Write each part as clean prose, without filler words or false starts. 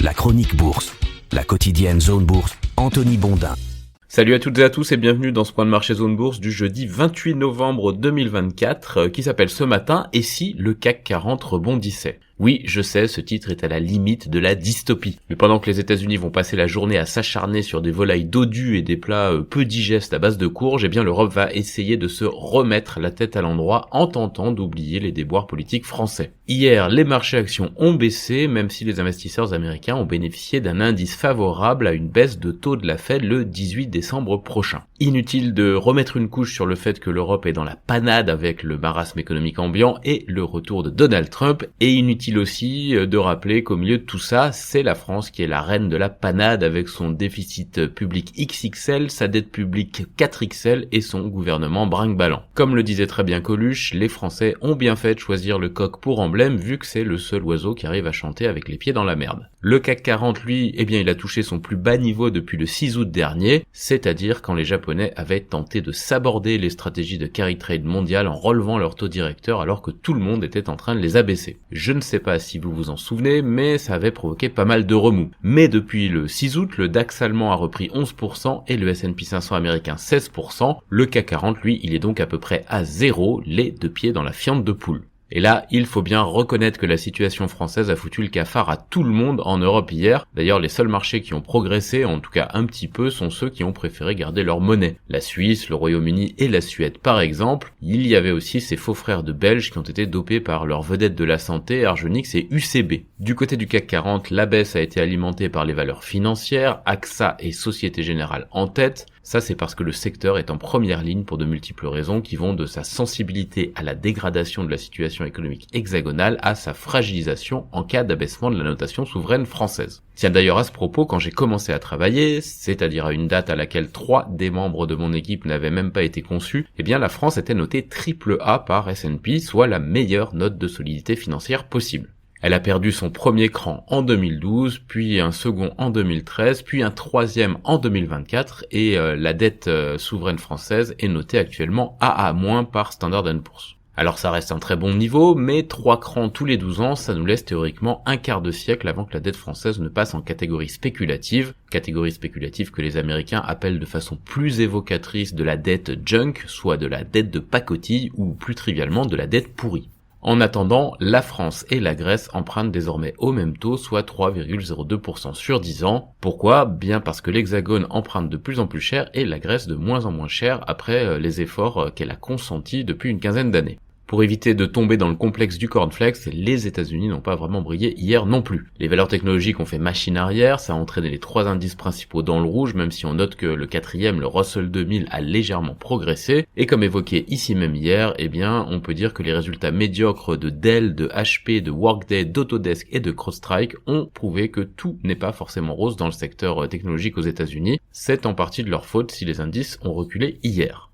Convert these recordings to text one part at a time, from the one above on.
La chronique bourse, la quotidienne Zone Bourse, Anthony Bondin. Salut à toutes et à tous et bienvenue dans ce point de marché Zone Bourse du jeudi 28 novembre 2024 qui s'appelle ce matin « Et si le CAC 40 rebondissait ?» Oui, je sais, ce titre est à la limite de la dystopie. Mais pendant que les États-Unis vont passer la journée à s'acharner sur des volailles dodues et des plats peu digestes à base de courges, eh bien l'Europe va essayer de se remettre la tête à l'endroit en tentant d'oublier les déboires politiques français. Hier, les marchés actions ont baissé, même si les investisseurs américains ont bénéficié d'un indice favorable à une baisse de taux de la Fed le 18 décembre prochain. Inutile de remettre une couche sur le fait que l'Europe est dans la panade avec le marasme économique ambiant et le retour de Donald Trump, et inutile aussi de rappeler qu'au milieu de tout ça, c'est la France qui est la reine de la panade avec son déficit public XXL, sa dette publique 4XL et son gouvernement brinque-ballant. Comme le disait très bien Coluche, les Français ont bien fait de choisir le coq pour emblème vu que c'est le seul oiseau qui arrive à chanter avec les pieds dans la merde. Le CAC 40, lui, eh bien il a touché son plus bas niveau depuis le 6 août dernier, c'est-à-dire quand les Japonais avaient tenté de saborder les stratégies de carry trade mondial en relevant leur taux directeur alors que tout le monde était en train de les abaisser. Je ne sais pas si vous vous en souvenez, mais ça avait provoqué pas mal de remous. Mais depuis le 6 août, le DAX allemand a repris 11% et le S&P 500 américain 16%. Le CAC 40, lui, il est donc à peu près à zéro, les deux pieds dans la fiente de poule. Et là, il faut bien reconnaître que la situation française a foutu le cafard à tout le monde en Europe hier. D'ailleurs, les seuls marchés qui ont progressé, en tout cas un petit peu, sont ceux qui ont préféré garder leur monnaie. La Suisse, le Royaume-Uni et la Suède par exemple. Il y avait aussi ces faux frères de Belges qui ont été dopés par leurs vedettes de la santé, Argenix et UCB. Du côté du CAC 40, la baisse a été alimentée par les valeurs financières, AXA et Société Générale en tête. Ça, c'est parce que le secteur est en première ligne pour de multiples raisons qui vont de sa sensibilité à la dégradation de la situation économique hexagonale à sa fragilisation en cas d'abaissement de la notation souveraine française. Tiens d'ailleurs à ce propos, quand j'ai commencé à travailler, c'est-à-dire à une date à laquelle 3 des membres de mon équipe n'avaient même pas été conçus, eh bien la France était notée AAA par S&P, soit la meilleure note de solidité financière possible. Elle a perdu son premier cran en 2012, puis un second en 2013, puis un troisième en 2024 et la dette souveraine française est notée actuellement AA- par Standard & Poor's. Alors ça reste un très bon niveau, mais 3 crans tous les 12 ans, ça nous laisse théoriquement un quart de siècle avant que la dette française ne passe en catégorie spéculative que les Américains appellent de façon plus évocatrice de la dette junk, soit de la dette de pacotille ou plus trivialement de la dette pourrie. En attendant, la France et la Grèce empruntent désormais au même taux, soit 3,02% sur 10 ans. Pourquoi ? Bien parce que l'Hexagone emprunte de plus en plus cher et la Grèce de moins en moins cher après les efforts qu'elle a consentis depuis une quinzaine d'années. Pour éviter de tomber dans le complexe du cornflakes, les États-Unis n'ont pas vraiment brillé hier non plus. Les valeurs technologiques ont fait machine arrière, ça a entraîné les 3 indices principaux dans le rouge, même si on note que le 4e, le Russell 2000, a légèrement progressé. Et comme évoqué ici même hier, eh bien, on peut dire que les résultats médiocres de Dell, de HP, de Workday, d'Autodesk et de CrowdStrike ont prouvé que tout n'est pas forcément rose dans le secteur technologique aux États-Unis. C'est en partie de leur faute si les indices ont reculé hier.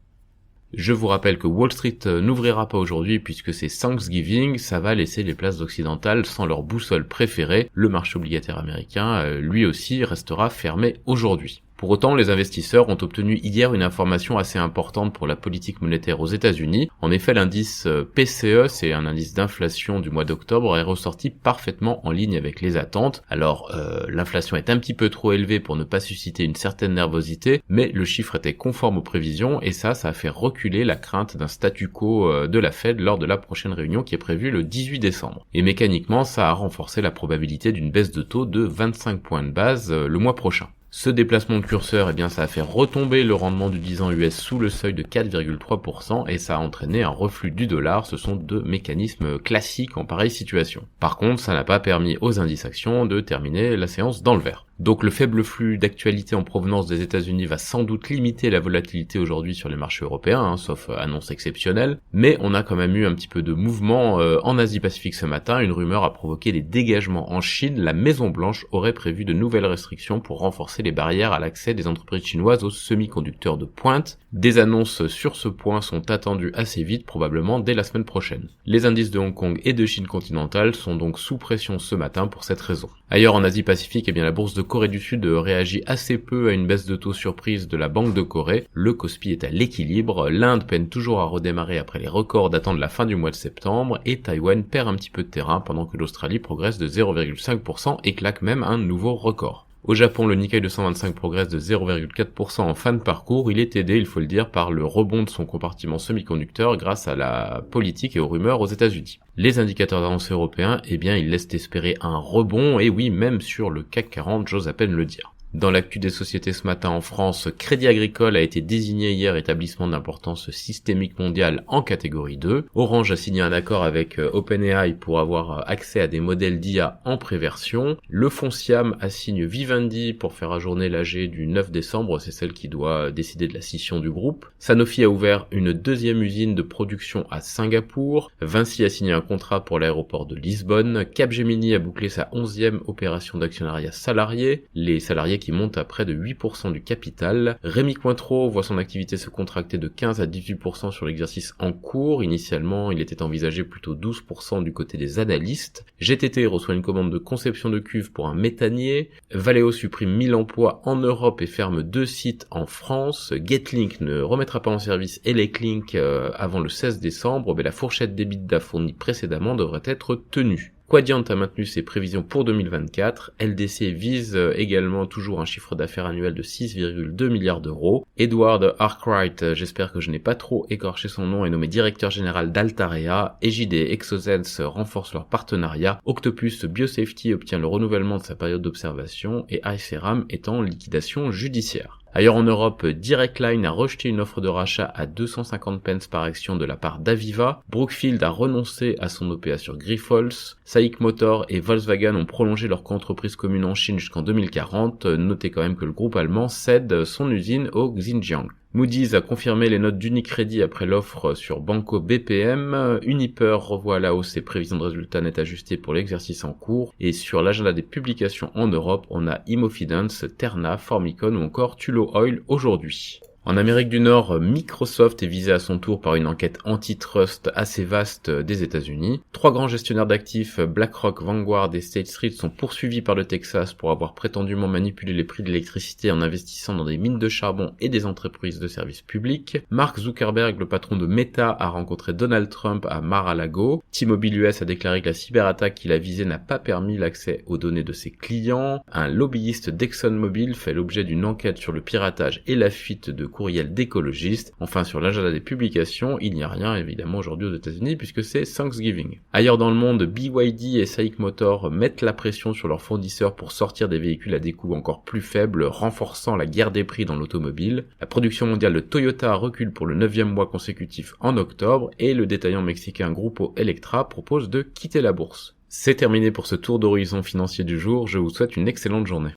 Je vous rappelle que Wall Street n'ouvrira pas aujourd'hui puisque c'est Thanksgiving, ça va laisser les places occidentales sans leur boussole préférée. Le marché obligataire américain, lui aussi, restera fermé aujourd'hui. Pour autant, les investisseurs ont obtenu hier une information assez importante pour la politique monétaire aux États-Unis. En effet, l'indice PCE, c'est un indice d'inflation du mois d'octobre, est ressorti parfaitement en ligne avec les attentes. Alors, l'inflation est un petit peu trop élevée pour ne pas susciter une certaine nervosité, mais le chiffre était conforme aux prévisions et ça a fait reculer la crainte d'un statu quo de la Fed lors de la prochaine réunion qui est prévue le 18 décembre. Et mécaniquement, ça a renforcé la probabilité d'une baisse de taux de 25 points de base le mois prochain. Ce déplacement de curseur, eh bien, ça a fait retomber le rendement du 10 ans US sous le seuil de 4,3% et ça a entraîné un reflux du dollar. Ce sont 2 mécanismes classiques en pareille situation. Par contre, ça n'a pas permis aux indices actions de terminer la séance dans le vert. Donc le faible flux d'actualité en provenance des États-Unis va sans doute limiter la volatilité aujourd'hui sur les marchés européens, sauf annonce exceptionnelle, mais on a quand même eu un petit peu de mouvement en Asie-Pacifique ce matin. Une rumeur a provoqué des dégagements en Chine. La Maison-Blanche aurait prévu de nouvelles restrictions pour renforcer les barrières à l'accès des entreprises chinoises aux semi-conducteurs de pointe. Des annonces sur ce point sont attendues assez vite, probablement dès la semaine prochaine. Les indices de Hong Kong et de Chine continentale sont donc sous pression ce matin pour cette raison. Ailleurs en Asie-Pacifique, la bourse de Corée du Sud réagit assez peu à une baisse de taux surprise de la Banque de Corée. Le Kospi est à l'équilibre, l'Inde peine toujours à redémarrer après les records datant de la fin du mois de septembre, et Taïwan perd un petit peu de terrain pendant que l'Australie progresse de 0,5% et claque même un nouveau record. Au Japon, le Nikkei 225 progresse de 0,4% en fin de parcours. Il est aidé, il faut le dire, par le rebond de son compartiment semi-conducteur grâce à la politique et aux rumeurs aux États-Unis. Les indicateurs d'avancée européens, ils laissent espérer un rebond, et oui, même sur le CAC 40, j'ose à peine le dire. Dans l'actu des sociétés ce matin en France, Crédit Agricole a été désigné hier établissement d'importance systémique mondiale en catégorie 2. Orange a signé un accord avec OpenAI pour avoir accès à des modèles d'IA en préversion. Le fonds Siam assigne Vivendi pour faire ajourner l'AG du 9 décembre, c'est celle qui doit décider de la scission du groupe. Sanofi a ouvert une deuxième usine de production à Singapour. Vinci a signé un contrat pour l'aéroport de Lisbonne. Capgemini a bouclé sa 11e opération d'actionnariat salarié. Les salariés qui monte à près de 8% du capital. Rémi Cointreau voit son activité se contracter de 15 à 18% sur l'exercice en cours. Initialement, il était envisagé plutôt 12% du côté des analystes. GTT reçoit une commande de conception de cuve pour un méthanier. Valeo supprime 1000 emplois en Europe et ferme 2 sites en France. Getlink ne remettra pas en service Eleclink avant le 16 décembre. Mais la fourchette d'EBITDA fournie précédemment devrait être tenue. Quadient a maintenu ses prévisions pour 2024, LDC vise également toujours un chiffre d'affaires annuel de 6,2 milliards d'euros. Edward Arkwright, j'espère que je n'ai pas trop écorché son nom, est nommé directeur général d'Altarea. Egide et Exosense renforcent leur partenariat. Octopus Biosafety obtient le renouvellement de sa période d'observation et ICERAM est en liquidation judiciaire. Ailleurs en Europe, Direct Line a rejeté une offre de rachat à 250 pence par action de la part d'Aviva. Brookfield a renoncé à son OPA sur Grifols. SAIC Motor et Volkswagen ont prolongé leur coentreprise commune en Chine jusqu'en 2040. Notez quand même que le groupe allemand cède son usine au Xinjiang. Moody's a confirmé les notes d'Unicredit après l'offre sur Banco BPM. Uniper revoit à la hausse ses prévisions de résultats nets ajustées pour l'exercice en cours. Et sur l'agenda des publications en Europe, on a Immofinance, Terna, Formicon ou encore Tullow Oil aujourd'hui. En Amérique du Nord, Microsoft est visé à son tour par une enquête antitrust assez vaste des États-Unis. 3 grands gestionnaires d'actifs, BlackRock, Vanguard et State Street, sont poursuivis par le Texas pour avoir prétendument manipulé les prix de l'électricité en investissant dans des mines de charbon et des entreprises de services publics. Mark Zuckerberg, le patron de Meta, a rencontré Donald Trump à Mar-a-Lago. T-Mobile US a déclaré que la cyberattaque qu'il a visée n'a pas permis l'accès aux données de ses clients. Un lobbyiste d'ExxonMobil fait l'objet d'une enquête sur le piratage et la fuite de courriel d'écologistes. Enfin, sur l'agenda des publications, il n'y a rien évidemment aujourd'hui aux États-Unis puisque c'est Thanksgiving. Ailleurs dans le monde, BYD et SAIC Motor mettent la pression sur leurs fournisseurs pour sortir des véhicules à des coûts encore plus faibles, renforçant la guerre des prix dans l'automobile. La production mondiale de Toyota recule pour le 9e mois consécutif en octobre et le détaillant mexicain Grupo Electra propose de quitter la bourse. C'est terminé pour ce tour d'horizon financier du jour, je vous souhaite une excellente journée.